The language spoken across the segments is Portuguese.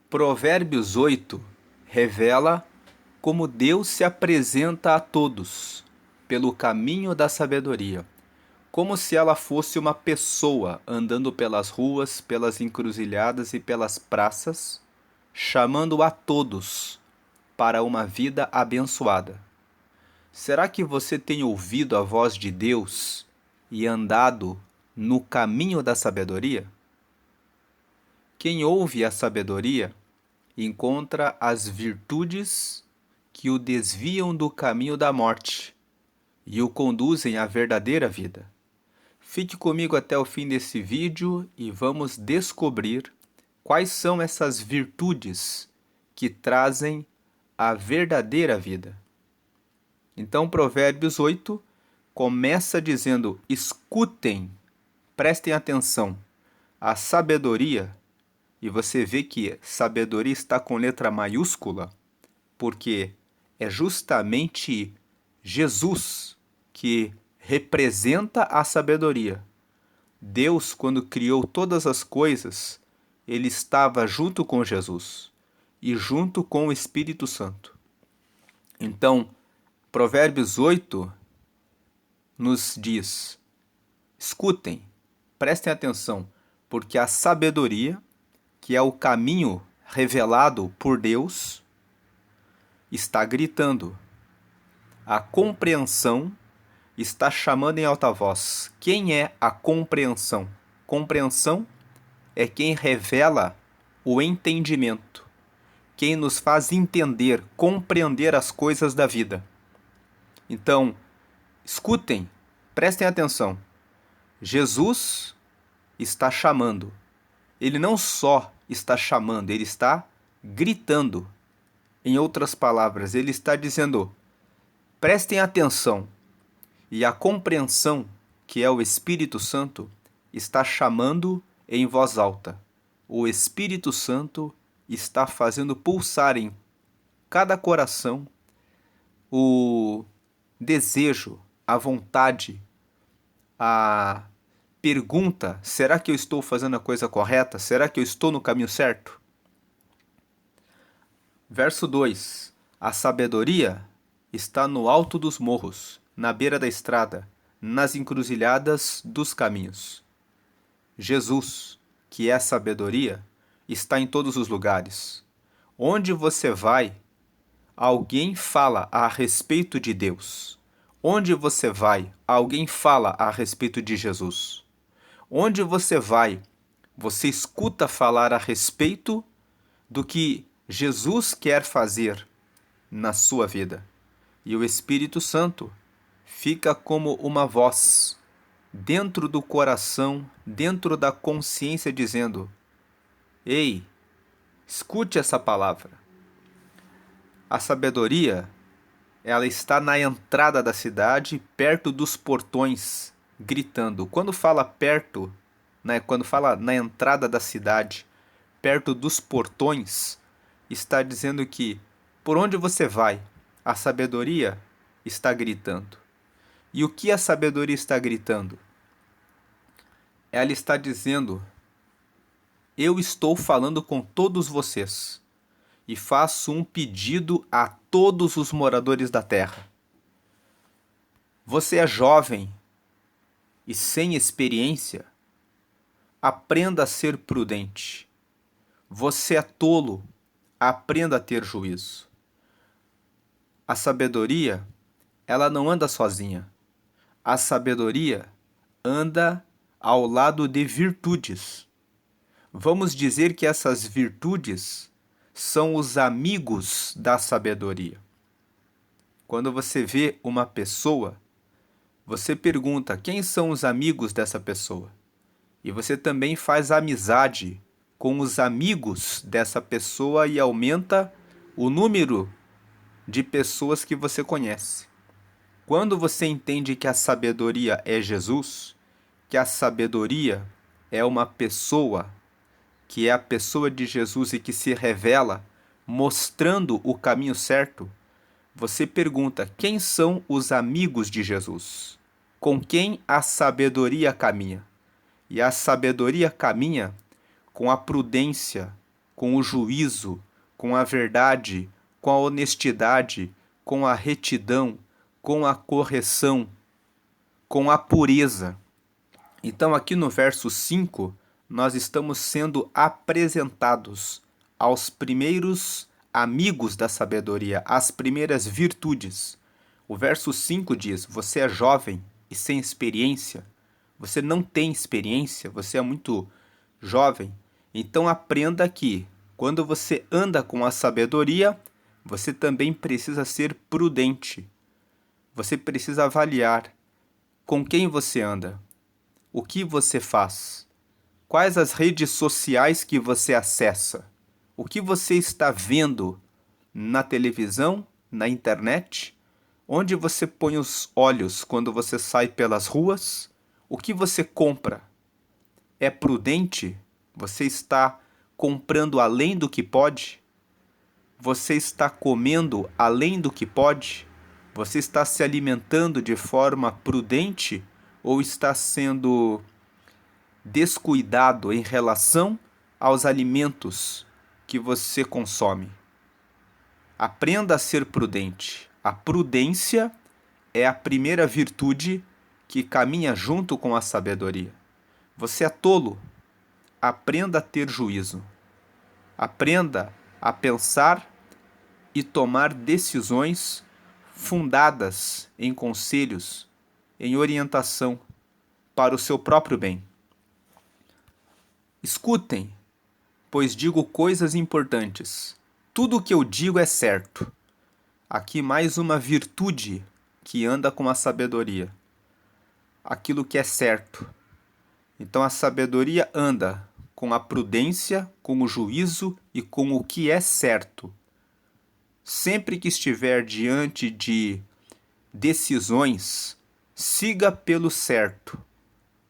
Provérbios 8 revela como Deus se apresenta a todos pelo caminho da sabedoria, como se ela fosse uma pessoa andando pelas ruas, pelas encruzilhadas e pelas praças, chamando a todos para uma vida abençoada. Será que você tem ouvido a voz de Deus e andado no caminho da sabedoria? Quem ouve a sabedoria encontra as virtudes que o desviam do caminho da morte e o conduzem à verdadeira vida. Fique comigo até o fim desse vídeo e vamos descobrir quais são essas virtudes que trazem a verdadeira vida. Então, Provérbios 8 começa dizendo: escutem, prestem atenção, a sabedoria. E você vê que sabedoria está com letra maiúscula, porque é justamente Jesus que representa a sabedoria. Deus, quando criou todas as coisas, ele estava junto com Jesus e junto com o Espírito Santo. Então, Provérbios 8 nos diz: escutem, prestem atenção, porque a sabedoria, que é o caminho revelado por Deus, está gritando. A compreensão está chamando em alta voz. Quem é a compreensão? Compreensão é quem revela o entendimento, quem nos faz entender, compreender as coisas da vida. Então, escutem, prestem atenção. Jesus está chamando. Ele não só está chamando, ele está gritando. Em outras palavras, ele está dizendo: prestem atenção. E a compreensão, que é o Espírito Santo, está chamando em voz alta. O Espírito Santo está fazendo pulsar em cada coração o desejo, a vontade, a pergunta: será que eu estou fazendo a coisa correta? Será que eu estou no caminho certo? Verso 2: a sabedoria está no alto dos morros, na beira da estrada, nas encruzilhadas dos caminhos. Jesus, que é a sabedoria, está em todos os lugares. Onde você vai, alguém fala a respeito de Deus. Onde você vai, alguém fala a respeito de Jesus. Onde você vai, você escuta falar a respeito do que Jesus quer fazer na sua vida. E o Espírito Santo fica como uma voz dentro do coração, dentro da consciência, dizendo: ei, escute essa palavra. A sabedoria, ela está na entrada da cidade, perto dos portões, gritando. Quando fala perto, né, quando fala na entrada da cidade, perto dos portões, está dizendo que por onde você vai, a sabedoria está gritando. E o que a sabedoria está gritando? Ela está dizendo: eu estou falando com todos vocês e faço um pedido a todos os moradores da terra. Você é jovem e sem experiência? Aprenda a ser prudente. Você é tolo? Aprenda a ter juízo. A sabedoria, ela não anda sozinha. A sabedoria anda ao lado de virtudes. Vamos dizer que essas virtudes são os amigos da sabedoria. Quando você vê uma pessoa, você pergunta: quem são os amigos dessa pessoa? E você também faz amizade com os amigos dessa pessoa e aumenta o número de pessoas que você conhece. Quando você entende que a sabedoria é Jesus, que a sabedoria é uma pessoa, que é a pessoa de Jesus e que se revela mostrando o caminho certo, você pergunta: quem são os amigos de Jesus? Com quem a sabedoria caminha? E a sabedoria caminha com a prudência, com o juízo, com a verdade, com a honestidade, com a retidão, com a correção, com a pureza. Então, aqui no verso 5, nós estamos sendo apresentados aos primeiros amigos da sabedoria, às primeiras virtudes. O verso 5 diz: você é jovem e sem experiência, você não tem experiência, você é muito jovem. Então aprenda que, quando você anda com a sabedoria, você também precisa ser prudente. Você precisa avaliar com quem você anda, o que você faz, quais as redes sociais que você acessa, o que você está vendo na televisão, na internet, onde você põe os olhos quando você sai pelas ruas, o que você compra. É prudente? Você está comprando além do que pode? Você está comendo além do que pode? Você está se alimentando de forma prudente ou está sendo descuidado em relação aos alimentos que você consome? Aprenda a ser prudente. A prudência é a primeira virtude que caminha junto com a sabedoria. Você é tolo? Aprenda a ter juízo. Aprenda a pensar e tomar decisões fundadas em conselhos, em orientação para o seu próprio bem. Escutem, pois digo coisas importantes. Tudo o que eu digo é certo. Aqui mais uma virtude que anda com a sabedoria. Aquilo que é certo. Então a sabedoria anda com a prudência, com o juízo e com o que é certo. Sempre que estiver diante de decisões, siga pelo certo.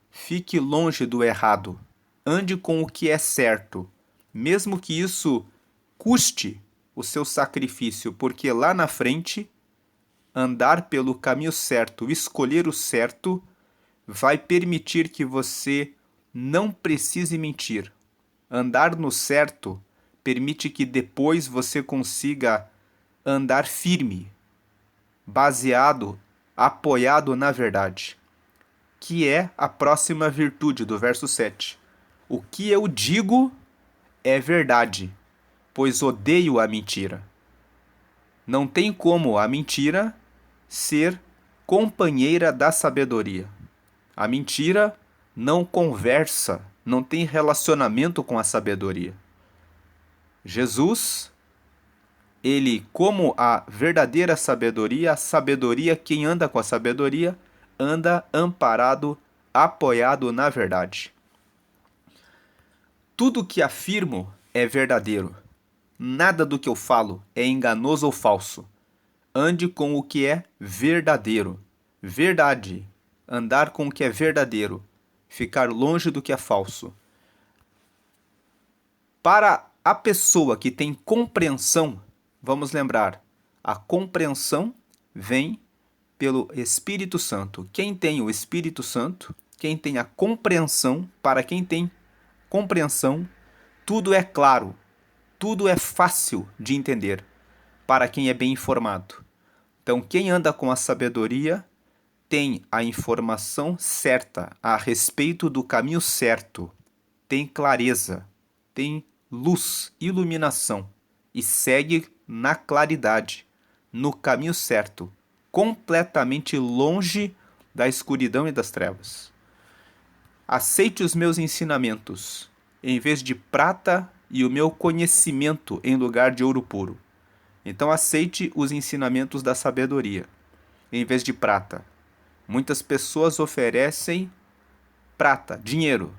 Fique longe do errado. Ande com o que é certo, mesmo que isso custe o seu sacrifício, porque lá na frente, andar pelo caminho certo, escolher o certo, vai permitir que você não precise mentir. Andar no certo permite que depois você consiga andar firme, baseado, apoiado na verdade, que é a próxima virtude do verso 7. O que eu digo é verdade, pois odeio a mentira. Não tem como a mentira ser companheira da sabedoria. A mentira não conversa, não tem relacionamento com a sabedoria. Jesus, ele, como a verdadeira sabedoria, a sabedoria, quem anda com a sabedoria, anda amparado, apoiado na verdade. Tudo que afirmo é verdadeiro. Nada do que eu falo é enganoso ou falso. Ande com o que é verdadeiro. Verdade. Andar com o que é verdadeiro. Ficar longe do que é falso. Para a pessoa que tem compreensão, vamos lembrar, a compreensão vem pelo Espírito Santo. Quem tem o Espírito Santo, quem tem a compreensão, para quem tem compreensão, tudo é claro, tudo é fácil de entender para quem é bem informado. Então, quem anda com a sabedoria tem a informação certa a respeito do caminho certo, tem clareza, tem luz, iluminação e segue na claridade, no caminho certo, completamente longe da escuridão e das trevas. Aceite os meus ensinamentos em vez de prata e o meu conhecimento em lugar de ouro puro. Então aceite os ensinamentos da sabedoria em vez de prata. Muitas pessoas oferecem prata, dinheiro,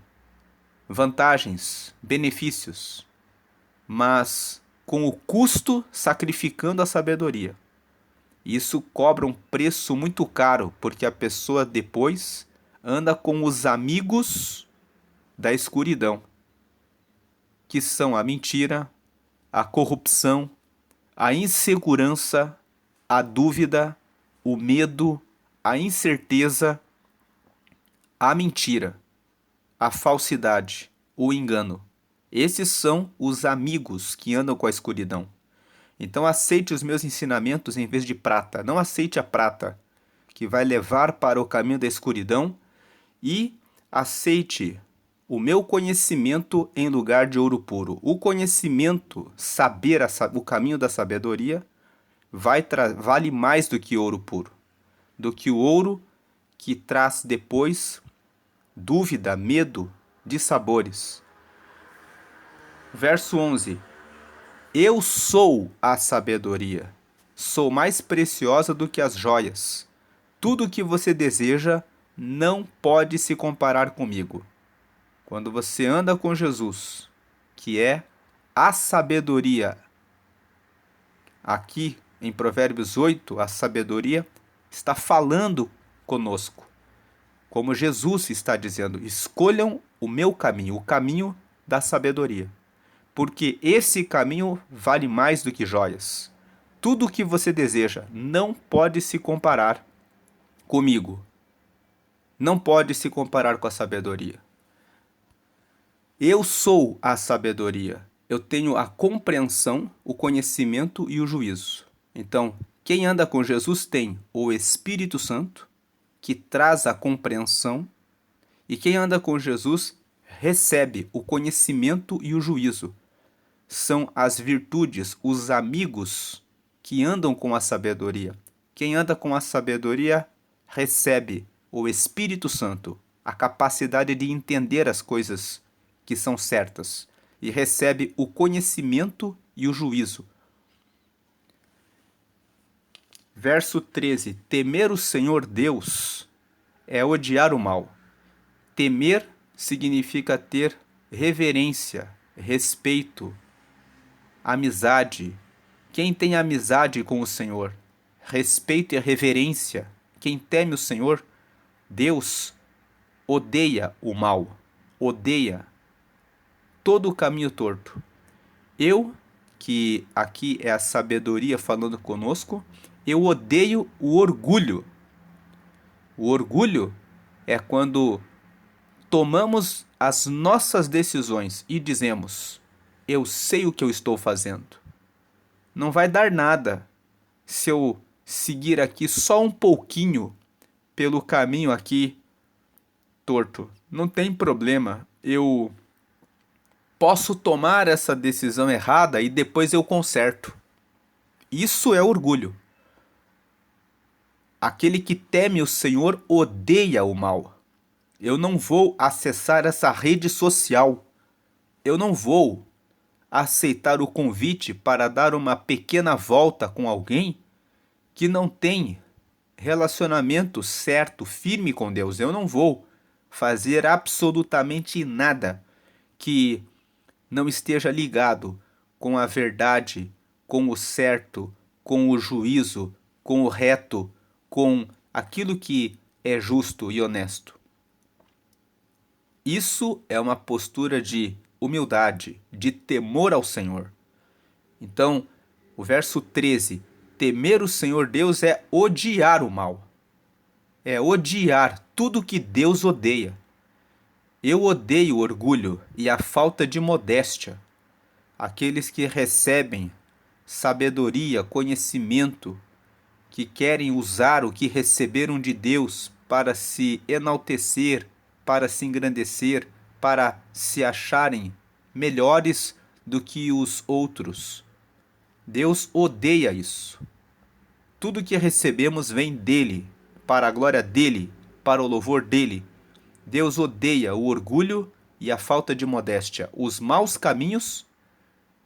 vantagens, benefícios, mas com o custo sacrificando a sabedoria. Isso cobra um preço muito caro, porque a pessoa depois anda com os amigos da escuridão, que são a mentira, a corrupção, a insegurança, a dúvida, o medo, a incerteza, a mentira, a falsidade, o engano. Esses são os amigos que andam com a escuridão. Então aceite os meus ensinamentos em vez de prata. Não aceite a prata, que vai levar para o caminho da escuridão, e aceite o meu conhecimento em lugar de ouro puro. O conhecimento, saber o caminho da sabedoria, vale mais do que ouro puro, do que o ouro que traz depois dúvida, medo, dissabores. Verso 11. Eu sou a sabedoria, sou mais preciosa do que as joias. Tudo o que você deseja não pode se comparar comigo. Quando você anda com Jesus, que é a sabedoria, aqui em Provérbios 8, a sabedoria está falando conosco. Como Jesus está dizendo, escolham o meu caminho, o caminho da sabedoria. Porque esse caminho vale mais do que joias. Tudo o que você deseja não pode se comparar comigo. Não pode se comparar com a sabedoria. Eu sou a sabedoria. Eu tenho a compreensão, o conhecimento e o juízo. Então, quem anda com Jesus tem o Espírito Santo, que traz a compreensão, e quem anda com Jesus recebe o conhecimento e o juízo. São as virtudes, os amigos que andam com a sabedoria. Quem anda com a sabedoria recebe o Espírito Santo, a capacidade de entender as coisas que são certas, e recebe o conhecimento e o juízo. Verso 13. Temer o Senhor Deus é odiar o mal. Temer significa ter reverência, respeito, amizade. Quem tem amizade com o Senhor, respeito e reverência, quem teme o Senhor, Deus odeia o mal, odeia todo o caminho torto. Eu, que aqui é a sabedoria falando conosco, eu odeio o orgulho. O orgulho é quando tomamos as nossas decisões e dizemos: eu sei o que eu estou fazendo. Não vai dar nada se eu seguir aqui só um pouquinho pelo caminho aqui torto. Não tem problema. Eu posso tomar essa decisão errada e depois eu conserto. Isso é orgulho. Aquele que teme o Senhor odeia o mal. Eu não vou acessar essa rede social. Eu não vou aceitar o convite para dar uma pequena volta com alguém que não tem relacionamento certo, firme com Deus. Eu não vou fazer absolutamente nada que não esteja ligado com a verdade, com o certo, com o juízo, com o reto, com aquilo que é justo e honesto. Isso é uma postura de humildade, de temor ao Senhor. Então, o verso 13, temer o Senhor Deus é odiar o mal. É odiar tudo que Deus odeia. Eu odeio o orgulho e a falta de modéstia. Aqueles que recebem sabedoria, conhecimento, que querem usar o que receberam de Deus para se enaltecer, para se engrandecer, para se acharem melhores do que os outros. Deus odeia isso. Tudo que recebemos vem dele, para a glória dele, para o louvor dele. Deus odeia o orgulho e a falta de modéstia, os maus caminhos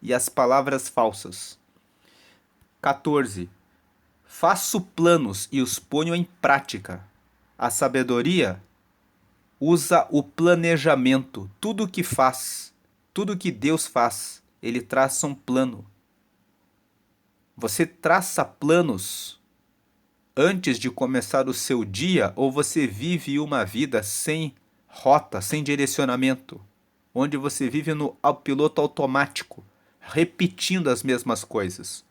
e as palavras falsas. 14. Faço planos e os ponho em prática. A sabedoria usa o planejamento. Tudo que faz, tudo que Deus faz, ele traça um plano. Você traça planos antes de começar o seu dia, ou você vive uma vida sem rota, sem direcionamento, onde você vive no piloto automático, repetindo as mesmas coisas?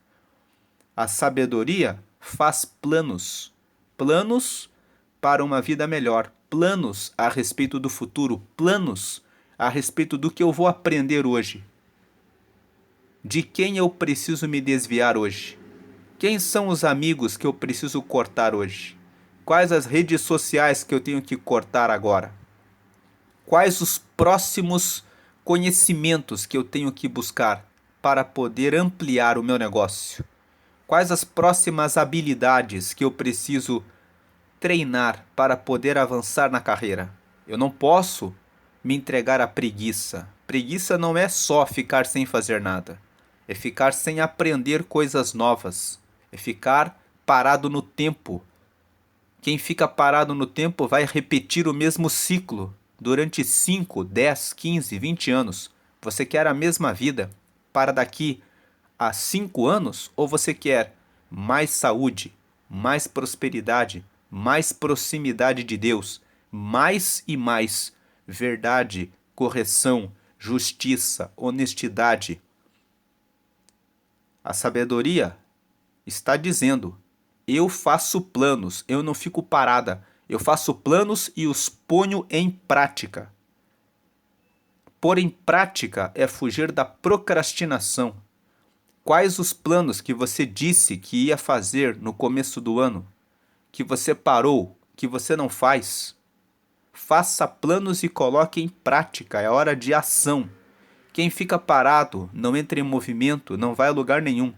A sabedoria faz planos, planos para uma vida melhor, planos a respeito do futuro, planos a respeito do que eu vou aprender hoje. De quem eu preciso me desviar hoje? Quem são os amigos que eu preciso cortar hoje? Quais as redes sociais que eu tenho que cortar agora? Quais os próximos conhecimentos que eu tenho que buscar para poder ampliar o meu negócio? Quais as próximas habilidades que eu preciso treinar para poder avançar na carreira? Eu não posso me entregar à preguiça. Preguiça não é só ficar sem fazer nada. É ficar sem aprender coisas novas. É ficar parado no tempo. Quem fica parado no tempo vai repetir o mesmo ciclo durante 5, 10, 15, 20 anos. Você quer a mesma vida para daqui a 5 anos ou você quer mais saúde, mais prosperidade, mais proximidade de Deus, mais e mais verdade, correção, justiça, honestidade? A sabedoria está dizendo: eu faço planos, eu não fico parada. Eu faço planos e os ponho em prática. Pôr em prática é fugir da procrastinação. Quais os planos que você disse que ia fazer no começo do ano, que você parou, que você não faz? Faça planos e coloque em prática, é hora de ação. Quem fica parado, não entra em movimento, não vai a lugar nenhum.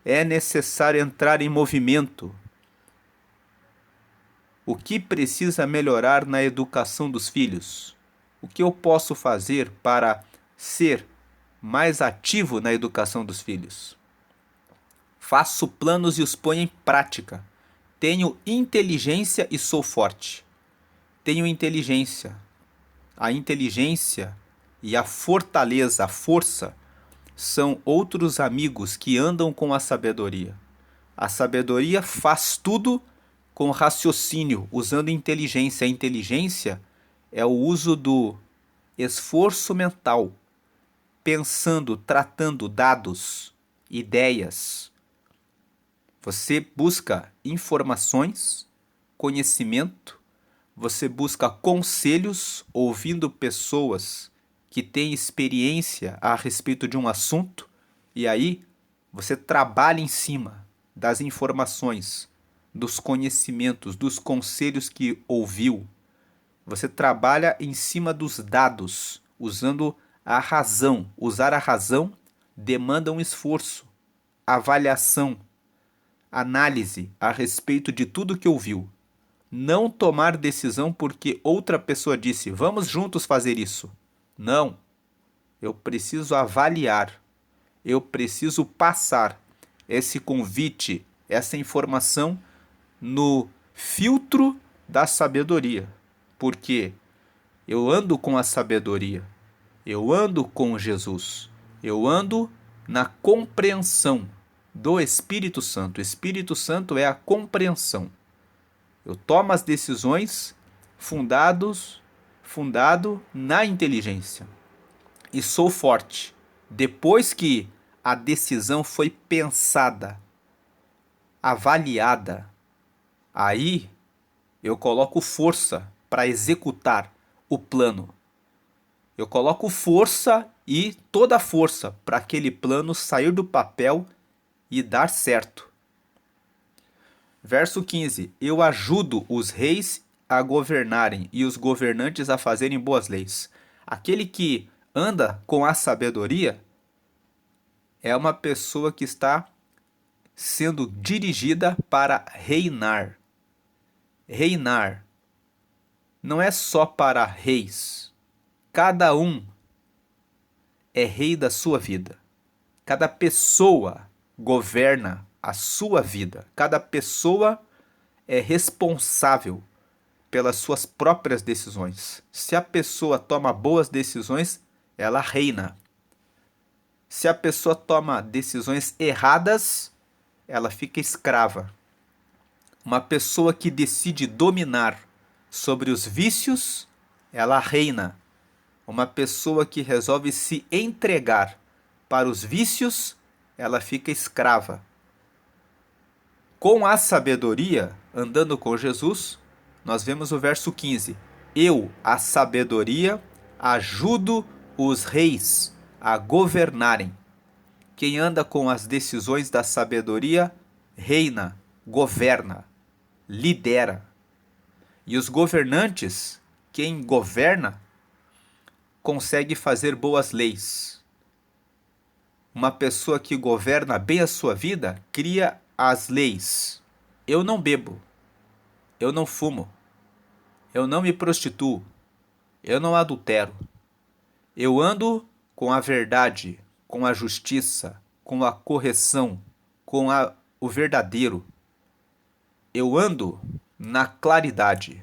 É necessário entrar em movimento. O que precisa melhorar na educação dos filhos? O que eu posso fazer para ser mais ativo na educação dos filhos? Faço planos e os ponho em prática. Tenho inteligência e sou forte. Tenho inteligência. A inteligência e a fortaleza, a força, são outros amigos que andam com a sabedoria. A sabedoria faz tudo com raciocínio, usando inteligência. A inteligência é o uso do esforço mental, pensando, tratando dados, ideias. Você busca informações, conhecimento, você busca conselhos, ouvindo pessoas que têm experiência a respeito de um assunto, e aí você trabalha em cima das informações, dos conhecimentos, dos conselhos que ouviu. Você trabalha em cima dos dados, usando a razão. Usar a razão demanda um esforço, avaliação, análise a respeito de tudo que ouviu. Não tomar decisão porque outra pessoa disse, vamos juntos fazer isso. Não. Eu preciso avaliar. Eu preciso passar esse convite, essa informação no filtro da sabedoria. Porque eu ando com a sabedoria. Eu ando com Jesus. Eu ando na compreensão do Espírito Santo. O Espírito Santo é a compreensão. Eu tomo as decisões fundado na inteligência. E sou forte. Depois que a decisão foi pensada, avaliada, aí eu coloco força para executar o plano. Eu coloco força e toda a força para aquele plano sair do papel e dar certo. Verso 15. Eu ajudo os reis a governarem e os governantes a fazerem boas leis. Aquele que anda com a sabedoria é uma pessoa que está sendo dirigida para reinar. Reinar não é só para reis. Cada um é rei da sua vida. Cada pessoa governa a sua vida. Cada pessoa é responsável pelas suas próprias decisões. Se a pessoa toma boas decisões, ela reina. Se a pessoa toma decisões erradas, ela fica escrava. Uma pessoa que decide dominar sobre os vícios, ela reina. Uma pessoa que resolve se entregar para os vícios, ela fica escrava. Com a sabedoria, andando com Jesus, nós vemos o verso 15. Eu, a sabedoria, Ajudo os reis a governarem. Quem anda com as decisões da sabedoria reina, governa, lidera. E os governantes, quem governa, consegue fazer boas leis. Uma pessoa que governa bem a sua vida cria as leis. Eu não bebo, eu não fumo, eu não me prostituo, eu não adultero. Eu ando com a verdade, com a justiça, com a correção, com o verdadeiro. Eu ando na claridade.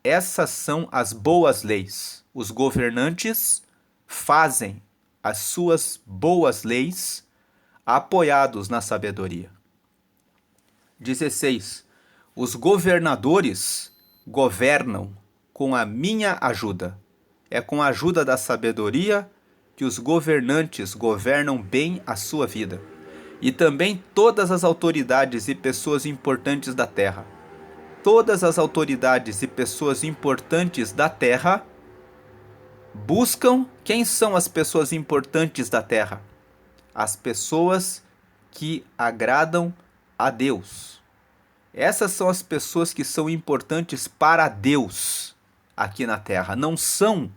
Essas são as boas leis. Os governantes fazem as suas boas leis apoiados na sabedoria. 16. Os governadores governam com a minha ajuda. É com a ajuda da sabedoria que os governantes governam bem a sua vida. E também todas as autoridades e pessoas importantes da terra. Todas as autoridades e pessoas importantes da terra buscam. Quem são as pessoas importantes da terra? As pessoas que agradam a Deus. Essas são as pessoas que são importantes para Deus aqui na terra. Não são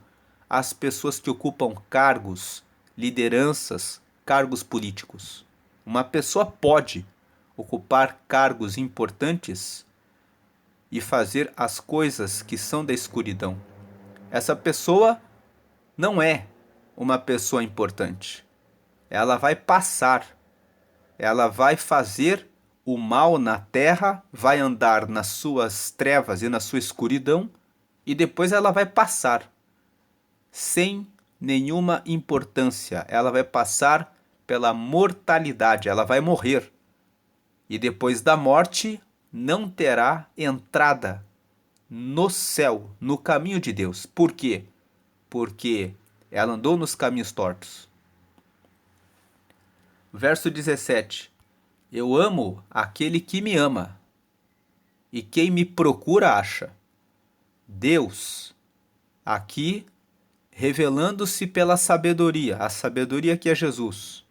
as pessoas que ocupam cargos, lideranças, cargos políticos. Uma pessoa pode ocupar cargos importantes e fazer as coisas que são da escuridão. Essa pessoa não é uma pessoa importante. Ela vai passar, ela vai fazer o mal na terra, vai andar nas suas trevas e na sua escuridão, e depois ela vai passar sem nenhuma importância. Ela vai passar pela mortalidade, ela vai morrer. E depois da morte, não terá entrada no céu, no caminho de Deus. Por quê? Porque ela andou nos caminhos tortos. Verso 17. Eu amo aquele que me ama, e quem me procura acha. Deus, aqui, revelando-se pela sabedoria, a sabedoria que é Jesus,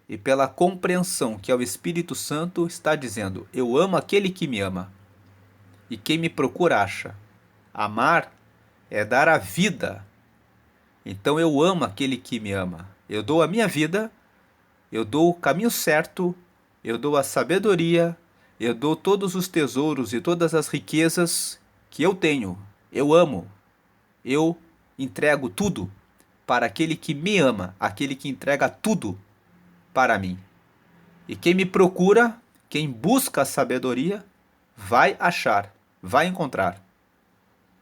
e pela compreensão que é o Espírito Santo, está dizendo: eu amo aquele que me ama, e quem me procura acha. Amar é dar a vida. Então eu amo aquele que me ama. Eu dou a minha vida, eu dou o caminho certo, eu dou a sabedoria, eu dou todos os tesouros e todas as riquezas que eu tenho. Eu amo. Eu entrego tudo para aquele que me ama, aquele que entrega tudo para mim. E quem me procura, quem busca a sabedoria, vai achar, vai encontrar.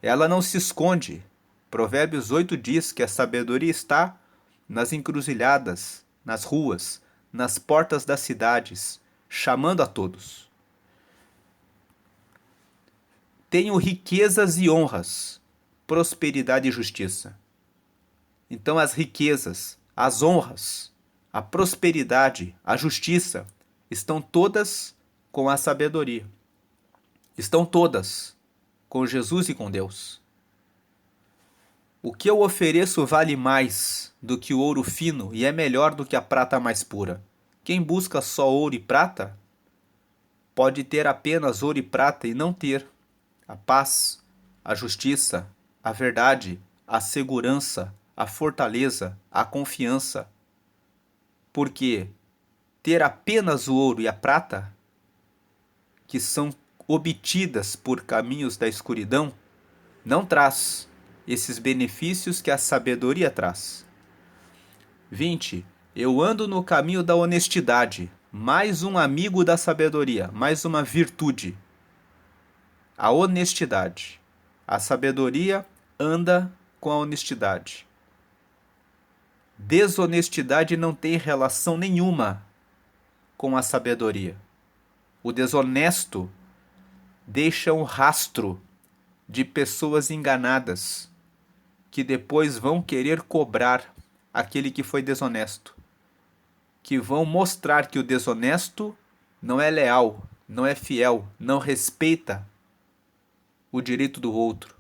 Ela não se esconde. Provérbios 8 diz que a sabedoria está nas encruzilhadas, nas ruas, nas portas das cidades, chamando a todos. Tenho riquezas e honras, prosperidade e justiça. Então as riquezas, as honras, a prosperidade, a justiça estão todas com a sabedoria. Estão todas com Jesus e com Deus. O que eu ofereço vale mais do que o ouro fino e é melhor do que a prata mais pura. Quem busca só ouro e prata pode ter apenas ouro e prata e não ter a paz, a justiça, a verdade, a segurança, a fortaleza, a confiança. Porque ter apenas o ouro e a prata, que são obtidas por caminhos da escuridão, não traz esses benefícios que a sabedoria traz. 20. Eu ando no caminho da honestidade, mais um amigo da sabedoria, mais uma virtude. A honestidade. A sabedoria anda com a honestidade. Desonestidade não tem relação nenhuma com a sabedoria. O desonesto deixa um rastro de pessoas enganadas que depois vão querer cobrar aquele que foi desonesto, que vão mostrar que o desonesto não é leal, não é fiel, não respeita o direito do outro.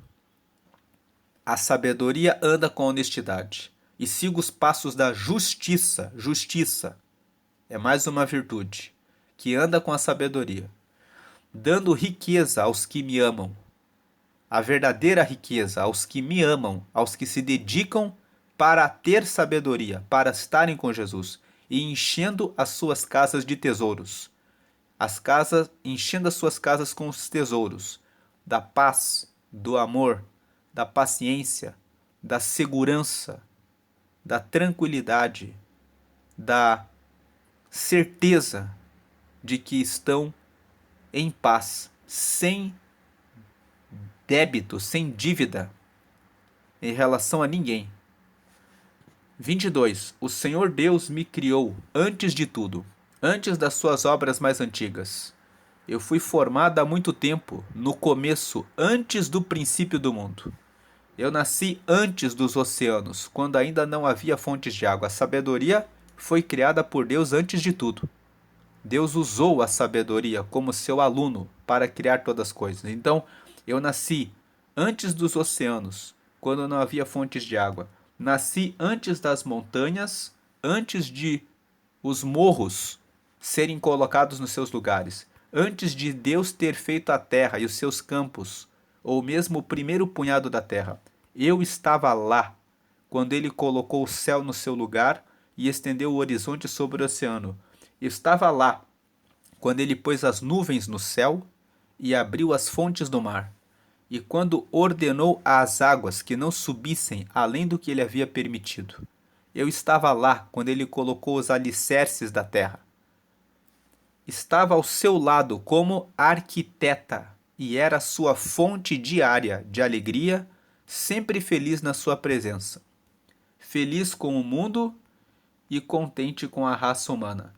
A sabedoria anda com honestidade e siga os passos da justiça. Justiça é mais uma virtude que anda com a sabedoria, dando riqueza aos que me amam. A verdadeira riqueza aos que me amam, aos que se dedicam para ter sabedoria, para estarem com Jesus e enchendo as suas casas de tesouros. Enchendo as suas casas com os tesouros da paz, do amor, da paciência, da segurança, da tranquilidade, da certeza de que estão em paz, sem débito, sem dívida em relação a ninguém. 22. O Senhor Deus me criou antes de tudo, antes das suas obras mais antigas. Eu fui formado há muito tempo, no começo, antes do princípio do mundo. Eu nasci antes dos oceanos, quando ainda não havia fontes de água. A sabedoria foi criada por Deus antes de tudo. Deus usou a sabedoria como seu aluno para criar todas as coisas. Então, eu nasci antes dos oceanos, quando não havia fontes de água. Nasci antes das montanhas, antes de os morros serem colocados nos seus lugares. Antes de Deus ter feito a terra e os seus campos, ou mesmo o primeiro punhado da terra. Eu estava lá, quando ele colocou o céu no seu lugar e estendeu o horizonte sobre o oceano. Eu estava lá, quando ele pôs as nuvens no céu e abriu as fontes do mar. E quando ordenou às águas que não subissem além do que ele havia permitido. Eu estava lá, quando ele colocou os alicerces da terra. Estava ao seu lado como arquiteta e era sua fonte diária de alegria, sempre feliz na sua presença. Feliz com o mundo e contente com a raça humana.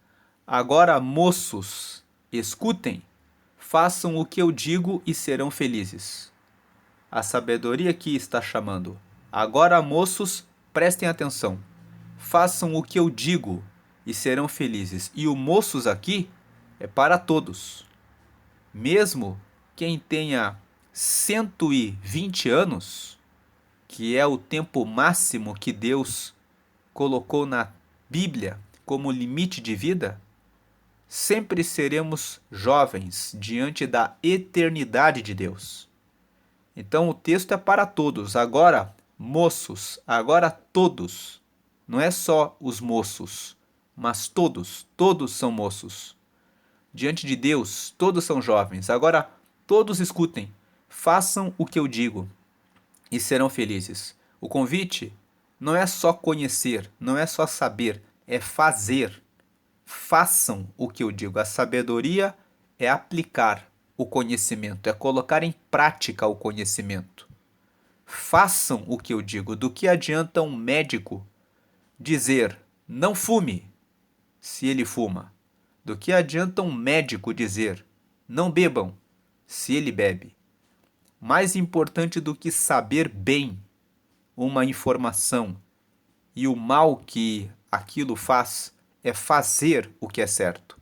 Agora, moços, escutem, façam o que eu digo e serão felizes. A sabedoria aqui está chamando. Agora, moços, prestem atenção. Façam o que eu digo e serão felizes. E o moços aqui é para todos. Mesmo quem tenha 120 anos, que é o tempo máximo que Deus colocou na Bíblia como limite de vida, sempre seremos jovens diante da eternidade de Deus. Então o texto é para todos. Agora, moços, agora todos. Não é só os moços, mas todos são moços. Diante de Deus, todos são jovens. Agora, todos escutem, façam o que eu digo e serão felizes. O convite não é só conhecer, não é só saber, é fazer. Façam o que eu digo. A sabedoria é aplicar o conhecimento, é colocar em prática o conhecimento. Façam o que eu digo. Do que adianta um médico dizer não fume, se ele fuma? Do que adianta um médico dizer não bebam, se ele bebe? Mais importante do que saber bem uma informação e o mal que aquilo faz é fazer o que é certo.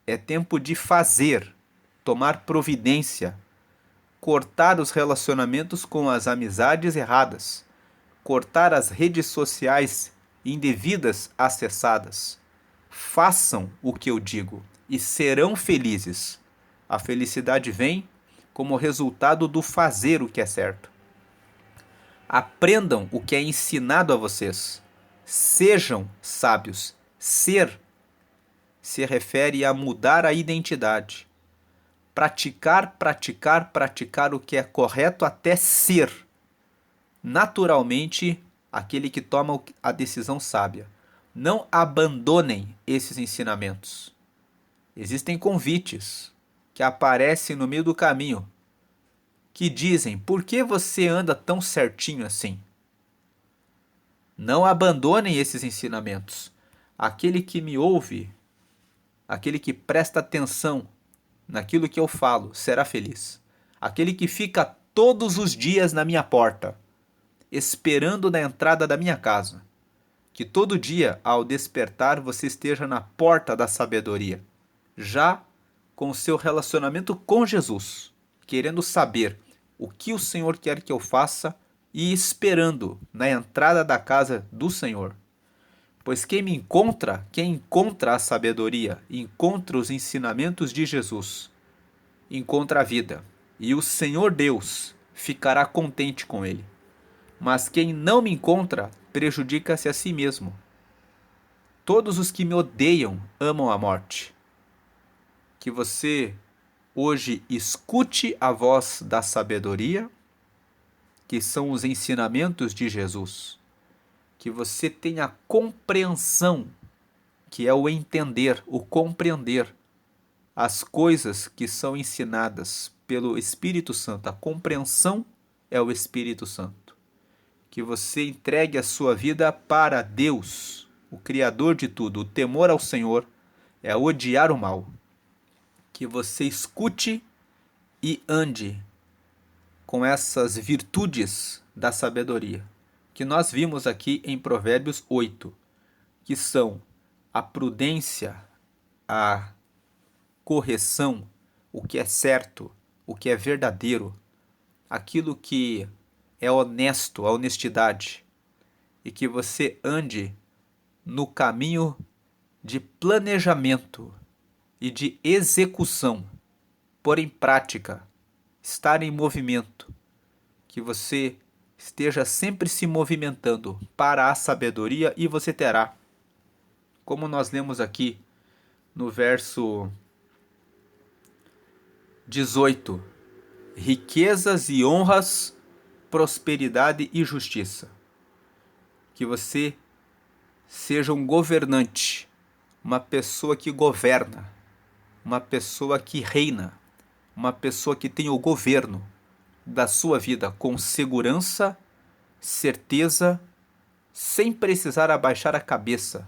É tempo de fazer, tomar providência, cortar os relacionamentos com as amizades erradas, cortar as redes sociais indevidas acessadas. Façam o que eu digo e serão felizes. A felicidade vem como resultado do fazer o que é certo. Aprendam o que é ensinado a vocês. Sejam sábios. Ser se refere a mudar a identidade. Praticar o que é correto até ser. Naturalmente, aquele que toma a decisão sábia. Não abandonem esses ensinamentos. Existem convites que aparecem no meio do caminho, que dizem, por que você anda tão certinho assim? Não abandonem esses ensinamentos. Aquele que me ouve, aquele que presta atenção naquilo que eu falo, será feliz. Aquele que fica todos os dias na minha porta, esperando na entrada da minha casa. Que todo dia, ao despertar, você esteja na porta da sabedoria, já com o seu relacionamento com Jesus, querendo saber o que o Senhor quer que eu faça e esperando na entrada da casa do Senhor. Pois quem encontra a sabedoria, encontra os ensinamentos de Jesus, encontra a vida, e o Senhor Deus ficará contente com ele. Mas quem não me encontra, prejudica-se a si mesmo. Todos os que me odeiam amam a morte. Que você hoje escute a voz da sabedoria, que são os ensinamentos de Jesus. Que você tenha compreensão, que é o entender, o compreender as coisas que são ensinadas pelo Espírito Santo. A compreensão é o Espírito Santo. Que você entregue a sua vida para Deus, o Criador de tudo. O temor ao Senhor é odiar o mal. Que você escute e ande com essas virtudes da sabedoria, que nós vimos aqui em Provérbios 8, que são a prudência, a correção, o que é certo, o que é verdadeiro, aquilo que é honesto, a honestidade, e que você ande no caminho de planejamento e de execução, pôr em prática, estar em movimento, que você esteja sempre se movimentando para a sabedoria e você terá. Como nós lemos aqui no verso 18, riquezas e honras, prosperidade e justiça. Que você seja um governante, uma pessoa que governa, uma pessoa que reina, uma pessoa que tem o governo da sua vida com segurança, certeza, sem precisar abaixar a cabeça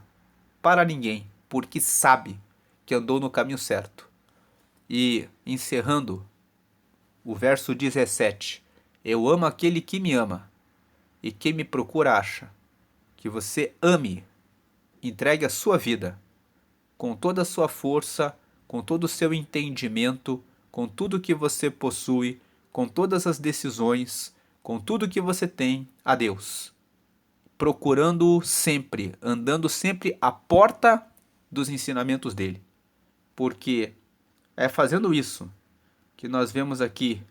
para ninguém, porque sabe que andou no caminho certo. E encerrando o verso 17, eu amo aquele que me ama, e quem me procura acha. Que você ame, entregue a sua vida com toda a sua força, com todo o seu entendimento, com tudo que você possui, com todas as decisões, com tudo que você tem, a Deus. Procurando sempre, andando sempre à porta dos ensinamentos dele. Porque é fazendo isso que nós vemos aqui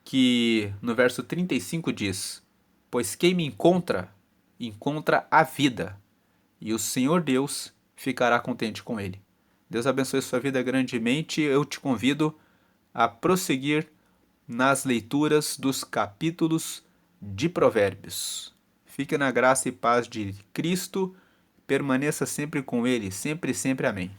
que no verso 35 diz: pois quem me encontra, encontra a vida, e o Senhor Deus ficará contente com ele. Deus abençoe sua vida grandemente. Eu te convido a prosseguir nas leituras dos capítulos de Provérbios. Fique na graça e paz de Cristo. Permaneça sempre com ele, sempre e sempre. Amém.